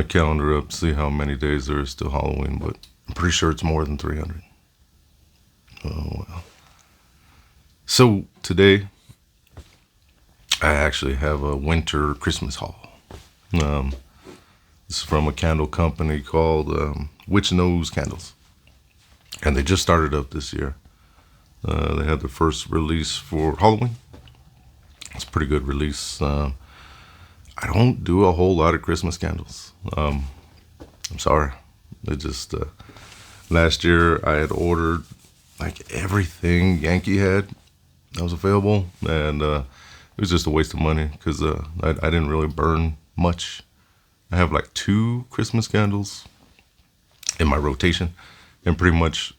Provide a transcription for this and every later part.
calendar up, see how many days there is till Halloween, but I'm pretty sure it's more than 300. Oh, well. So today, I actually have a winter Christmas haul. Um, this is from a candle company called Witch Nose Candles. And they just started up this year. They had their first release for Halloween. It's a pretty good release. I don't do a whole lot of Christmas candles. I'm sorry. It just, last year I had ordered like everything Yankee had that was available. And it was just a waste of money because I didn't really burn much. I have like 2 Christmas candles in my rotation. And pretty much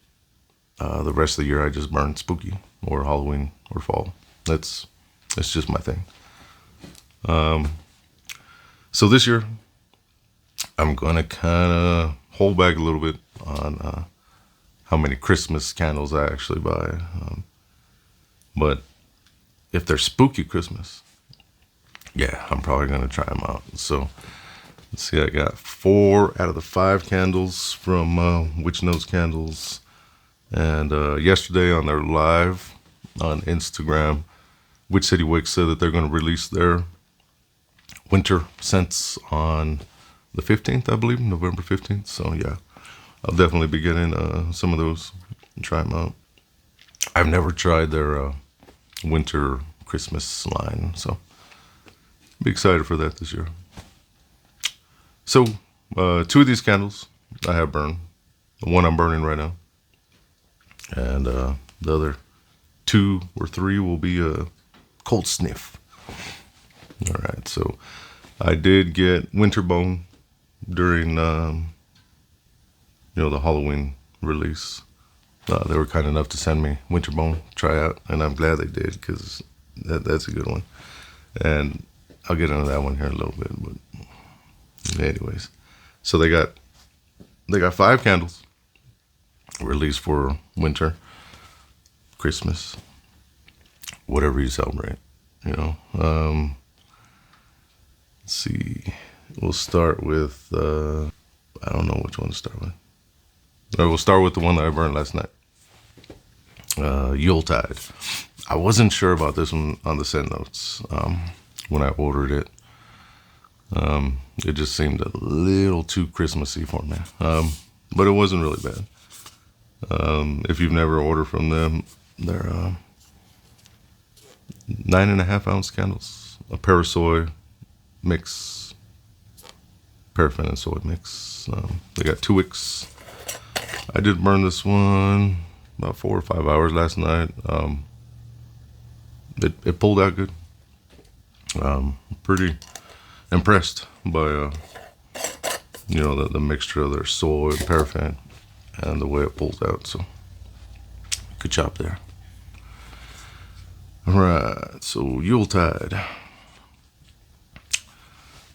the rest of the year I just burn spooky or Halloween or fall. That's just my thing. So this year I'm gonna kind of hold back a little bit on how many Christmas candles I actually buy. But if they're spooky Christmas, yeah, I'm probably gonna try them out. So let's see, I got 4 out of the 5 candles from Witch Nose Candles. And yesterday on their live on Instagram, Witch City Wicks said that they're going to release their winter scents on the 15th, I believe, November 15th. So yeah, I'll definitely be getting some of those and try them out. I've never tried their winter Christmas line, so I'll be excited for that this year. So 2 of these candles I have burned. The one I'm burning right now. And the other 2 or 3 will be a cold sniff. All right, so I did get Winterbone during, the Halloween release. They were kind enough to send me Winterbone try out, and I'm glad they did because that's a good one. And I'll get into that one here in a little bit. But anyways, so they got 5 candles released for winter, Christmas, whatever you celebrate, Let's see. We'll start with, I don't know which one to start with. We'll start with the one that I burned last night. Yuletide. I wasn't sure about this one on the scent notes when I ordered it. It just seemed a little too Christmassy for me. But it wasn't really bad. If you've never ordered from them, they're 9.5 ounce candles, a parasoy mix, paraffin and soy mix. They got 2 wicks. I did burn this one about 4 or 5 hours last night. It pulled out good. Pretty impressed by the mixture of their soy and paraffin and the way it pulls out. So good job there. All right, so Yuletide.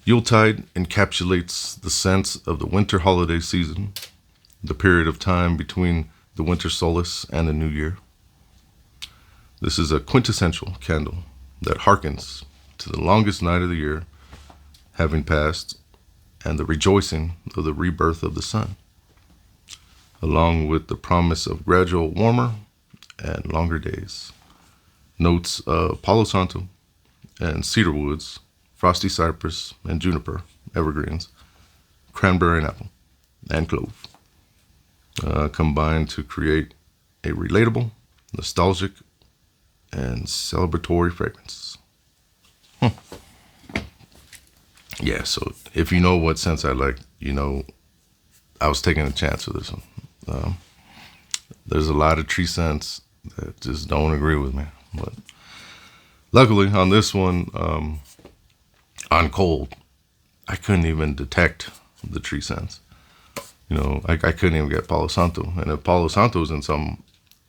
Yuletide encapsulates the sense of the winter holiday season, the period of time between the winter solstice and the new year. This is a quintessential candle that harkens to the longest night of the year having passed and the rejoicing of the rebirth of the sun, along with the promise of gradual warmer and longer days. Notes of Palo Santo and cedar woods, frosty cypress and juniper evergreens, cranberry and apple, and clove combine to create a relatable, nostalgic, and celebratory fragrance. Yeah, so if you know what scents I like, I was taking a chance with this one. There's a lot of tree scents that just don't agree with me. But luckily on this one, on cold, I couldn't even detect the tree scents. I couldn't even get Palo Santo. And if Palo Santo's in something,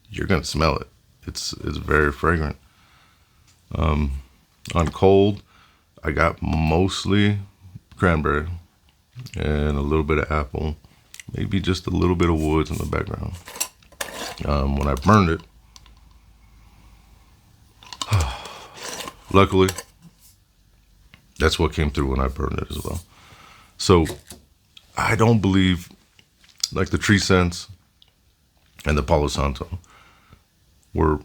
you're going to smell it. It's very fragrant. On cold, I got mostly cranberry and a little bit of apple, maybe just a little bit of woods in the background. When I burned it, luckily, that's what came through when I burned it as well. So I don't believe like the Tree Scents and the Palo Santo were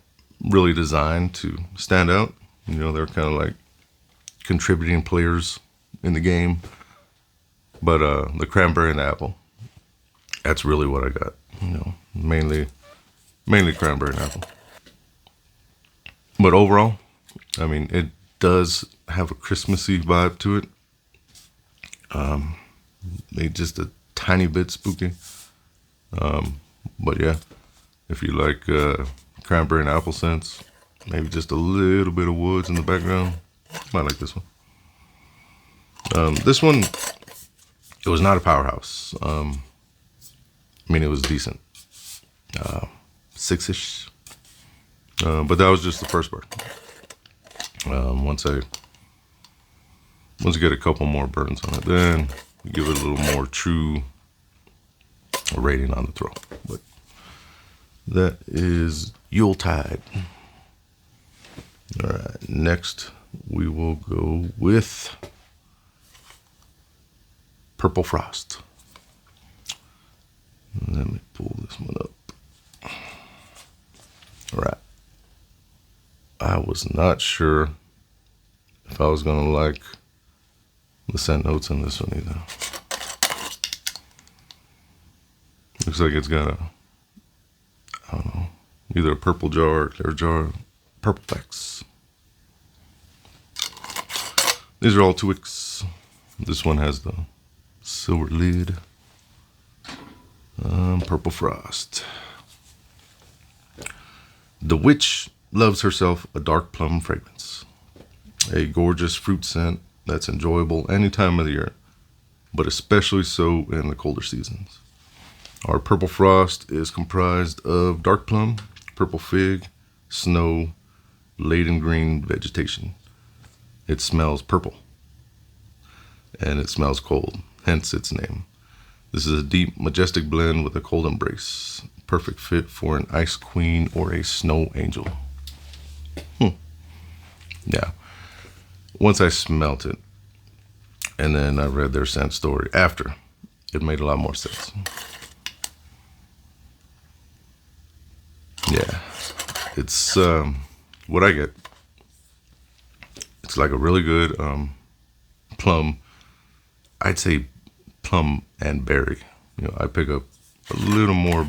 really designed to stand out. You know, they're kind of like contributing players in the game. But the cranberry and the apple, that's really what I got. You know, mainly cranberry and apple. But overall, I mean, it does have a Christmassy vibe to it. Maybe just a tiny bit spooky. But yeah, if you like cranberry and apple scents, maybe just a little bit of woods in the background, might like this one. This one, it was not a powerhouse. I mean, it was decent. 6-ish. But that was just the first burn. Once I get a couple more burns on it, then give it a little more true rating on the throw. But that is Yuletide. All right, next we will go with Purple Frost. Let me pull this one up. All right. I was not sure if I was going to like the scent notes in this one either. Looks like it's got I don't know, either a purple jar or clear jar. Purple Facts. These are all 2 wicks. This one has the silver lid. Purple Frost. The witch loves herself a dark plum fragrance. A gorgeous fruit scent that's enjoyable any time of the year, but especially so in the colder seasons. Our Purple Frost is comprised of dark plum, purple fig, snow, laden green vegetation. It smells purple, and it smells cold, hence its name. This is a deep, majestic blend with a cold embrace. Perfect fit for an ice queen or a snow angel. Yeah. Once I smelt it, and then I read their scent story after, it made a lot more sense. Yeah. It's what I get. It's like a really good plum. I'd say plum and berry. You know, I pick up a little more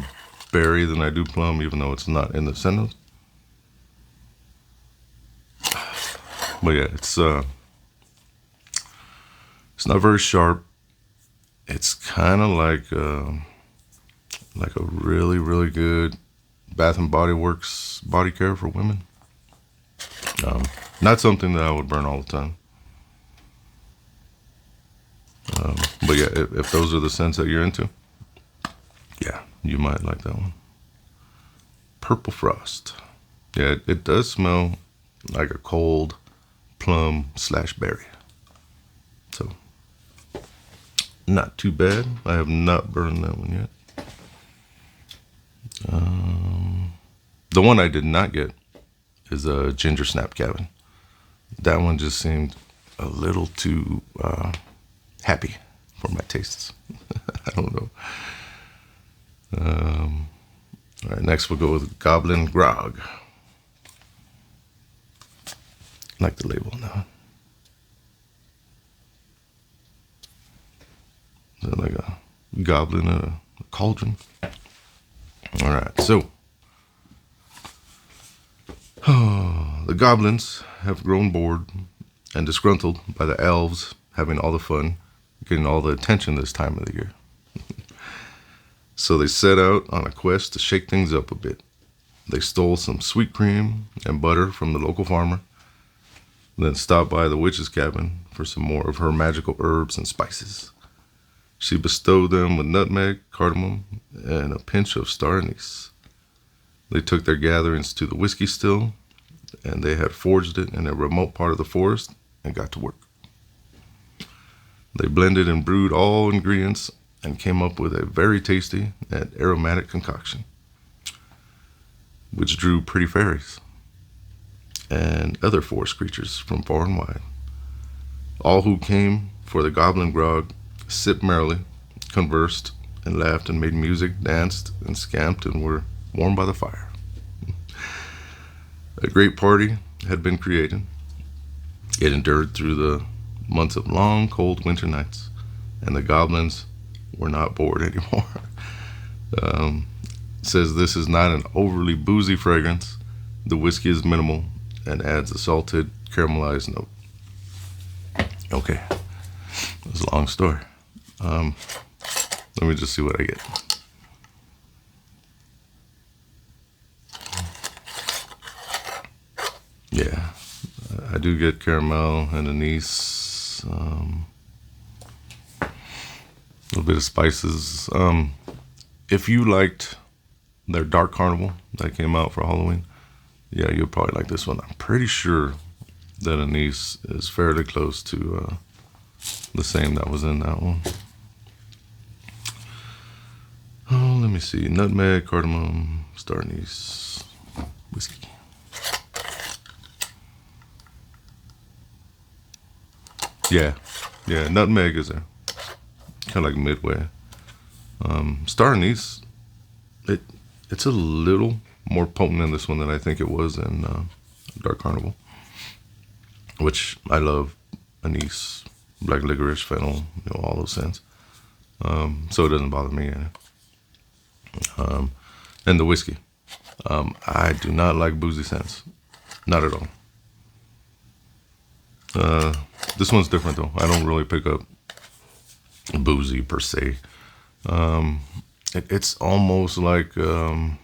berry than I do plum, even though it's not in the scent notes. But yeah, it's not very sharp. It's kind of like a really, really good Bath and Body Works body care for women. Not something that I would burn all the time. But yeah, if those are the scents that you're into, yeah, you might like that one. Purple Frost. Yeah, it does smell like a cold plum / berry. So, not too bad. I have not burned that one yet. The one I did not get is a Ginger Snap Cabin. That one just seemed a little too happy for my tastes. I don't know. All right, next we'll go with Goblin Grog. Like the label now. Is that like a goblin in a cauldron? All right, so the goblins have grown bored and disgruntled by the elves having all the fun, getting all the attention this time of the year. So they set out on a quest to shake things up a bit. They stole some sweet cream and butter from the local farmer, then stopped by the witch's cabin for some more of her magical herbs and spices. She bestowed them with nutmeg, cardamom, and a pinch of star anise. They took their gatherings to the whiskey still, and they had forged it in a remote part of the forest and got to work. They blended and brewed all ingredients and came up with a very tasty and aromatic concoction, which drew pretty fairies and other forest creatures from far and wide. All who came for the goblin grog sipped merrily conversed and laughed and made music, danced and scamped, and were warmed by the fire. A great party had been created. It endured through the months of long, cold winter nights, and the goblins were not bored anymore. um, says this is not an overly boozy fragrance. The whiskey is minimal and adds a salted, caramelized note. Okay, it was a long story. Let me just see what I get. Yeah, I do get caramel and anise, a little bit of spices. If you liked their Dark Carnival that came out for Halloween, yeah, you'll probably like this one. I'm pretty sure that anise is fairly close to the same that was in that one. Oh, let me see. Nutmeg, cardamom, star anise, whiskey. Yeah, nutmeg is there. Kind of like midway. Star anise, it's a little more potent in this one than I think it was in Dark Carnival, which I love. Anise, black licorice, fennel, all those scents. So it doesn't bother me. And the whiskey. I do not like boozy scents. Not at all. This one's different though. I don't really pick up boozy per se. It's almost like how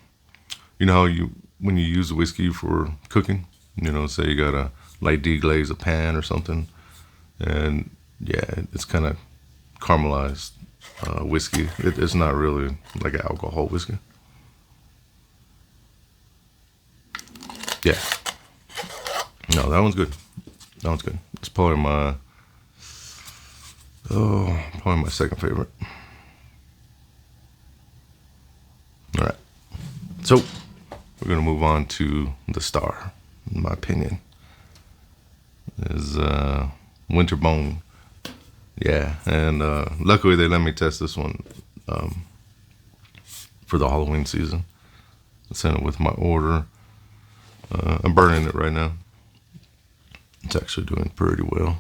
when you use whiskey for cooking, say you got a light deglaze a pan or something, and yeah, it's kind of caramelized whiskey. It's not really like an alcohol whiskey. Yeah, no, that one's good. That one's good. It's probably my second favorite. All right, so we're gonna move on to the star. In my opinion, is Winterbone. Yeah, and luckily they let me test this one for the Halloween season. I sent it with my order. I'm burning it right now. It's actually doing pretty well.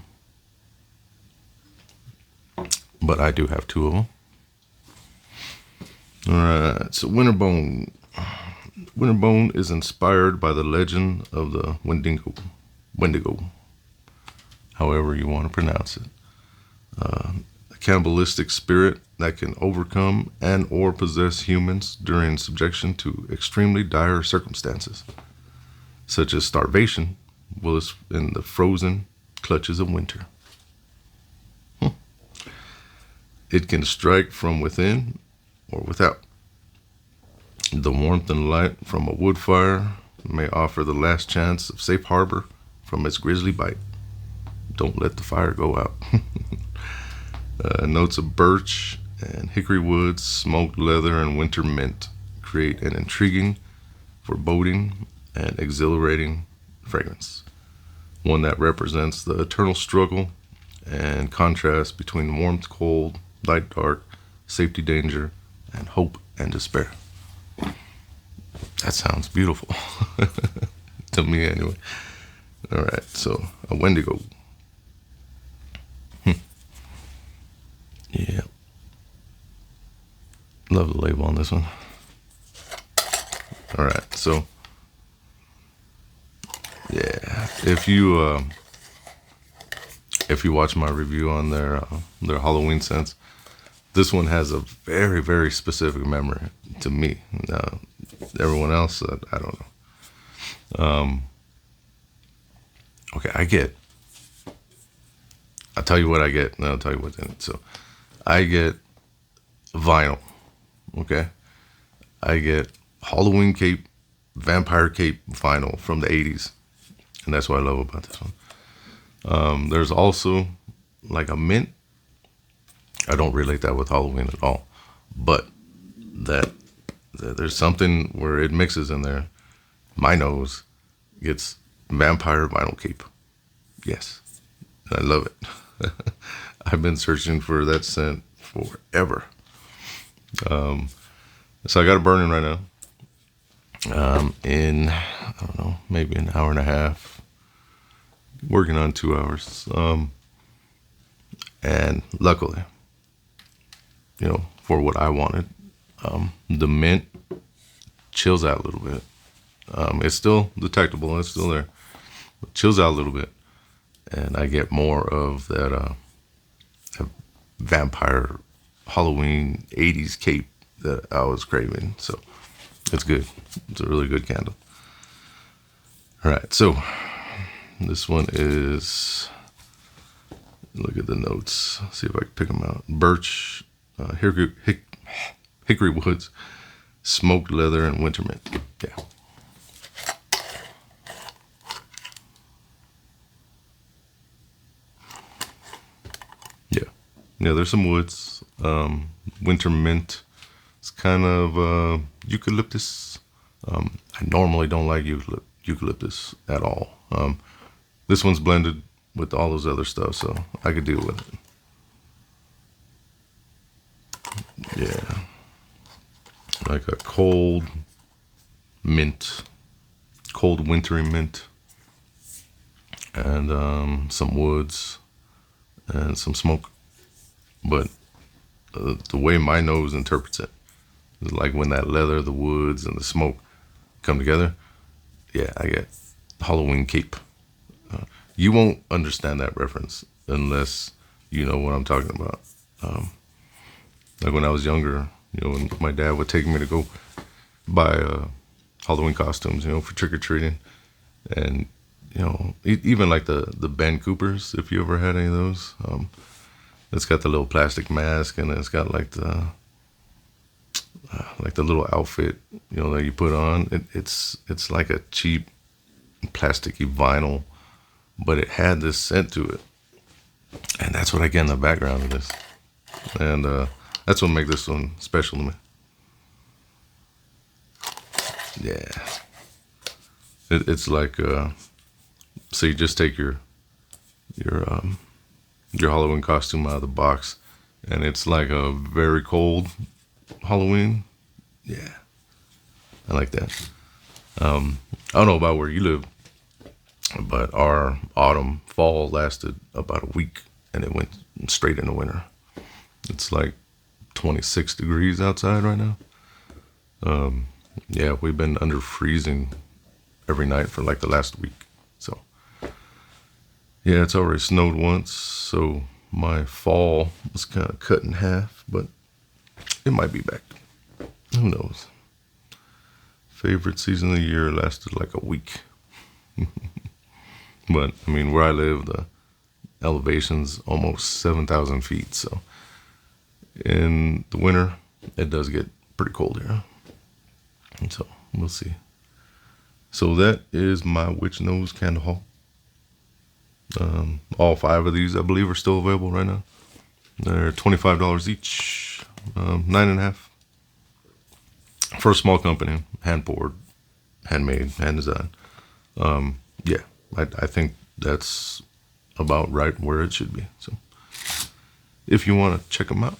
But I do have two of them. Alright, so Winterbone. Winterbone is inspired by the legend of the Wendigo, however you want to pronounce it. A cannibalistic spirit that can overcome and or possess humans during subjection to extremely dire circumstances, such as starvation, while in the frozen clutches of winter. It can strike from within or without. The warmth and light from a wood fire may offer the last chance of safe harbor from its grisly bite. Don't let the fire go out. Notes of birch and hickory wood, smoked leather, and winter mint create an intriguing, foreboding, and exhilarating fragrance. One that represents the eternal struggle and contrast between warmth, cold, light, dark, safety, danger, and hope and despair. That sounds beautiful. To me, anyway. All right, so a Wendigo. Yeah. Love the label on this one. All right, so yeah, if you watch my review on their Halloween scents, this one has a very, very specific memory to me. Everyone else, I don't know. Okay, I'll tell you what I get, and I'll tell you what's in it. So, I get vinyl, okay? I get Halloween Cape, Vampire Cape vinyl from the 80s, and that's what I love about this one. There's also like a mint. I don't relate that with Halloween at all, but that there's something where it mixes in there. My nose gets Vampire Vinyl Cape. Yes, I love it. I've been searching for that scent forever. So I got it burning right now. In, I don't know, maybe an hour and a half. Working on 2 hours. And luckily, for what I wanted, the mint chills out a little bit. It's still detectable. It's still there. It chills out a little bit. And I get more of that vampire Halloween 80s cape that I was craving. So it's good. It's a really good candle. All right. So this one is, look at the notes. See if I can pick them out. Birch, hickory woods, smoked leather, and winter mint. Yeah. Yeah, there's some woods. Winter mint. It's kind of eucalyptus. I normally don't like eucalyptus at all. This one's blended with all those other stuff, so I could deal with it. Yeah. Like a cold mint, cold wintry mint, and some woods and some smoke. But the way my nose interprets it is like when that leather, the woods, and the smoke come together. Yeah, I get Halloween cape. You won't understand that reference unless you know what I'm talking about. Like when I was younger, when my dad would take me to go buy Halloween costumes, for trick or treating, and even like the Ben Coopers, if you ever had any of those. It's got the little plastic mask, and it's got like the little outfit, that you put on. It's like a cheap plasticky vinyl, but it had this scent to it, and that's what I get in the background of this, and that's what makes this one special to me. Yeah, it's like so you just take your Halloween costume out of the box, and it's like a very cold Halloween. Yeah, I like that. I don't know about where you live, but our fall lasted about a week, and it went straight into winter. It's like 26 degrees outside right now. Yeah, we've been under freezing every night for like the last week. So yeah, it's already snowed once, so my fall was kind of cut in half, but it might be back. Who knows? Favorite season of the year lasted like a week. But I mean, where I live, the elevation's almost 7,000 feet, so in the winter, it does get pretty cold here. And so we'll see. So that is my Witch Nose candle haul. All 5 of these, I believe, are still available right now. They're $25 each, 9.5. For a small company, hand poured, handmade, hand designed. Yeah, I think that's about right where it should be. So if you want to check them out,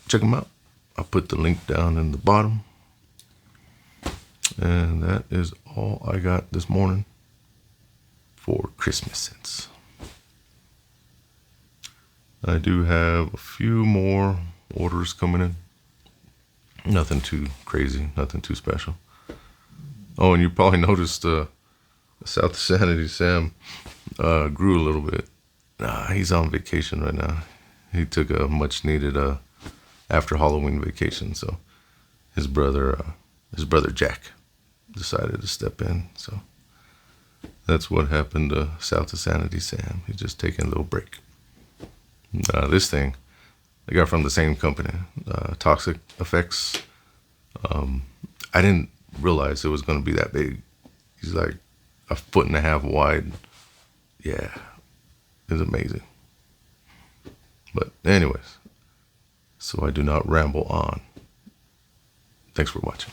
check them out. I'll put the link down in the bottom. And that is all I got this morning for Christmas scents. I do have a few more orders coming in. Nothing too crazy, nothing too special. Oh, and you probably noticed South Sanity Sam grew a little bit. He's on vacation right now. He took a much needed after Halloween vacation, so his brother Jack decided to step in. So that's what happened to South Sanity Sam. He's just taking a little break. This thing I got from the same company, Toxic Effects. I didn't realize it was going to be that big. He's like 1.5 feet wide. Yeah, it's amazing. But anyways, so I do not ramble on. Thanks for watching.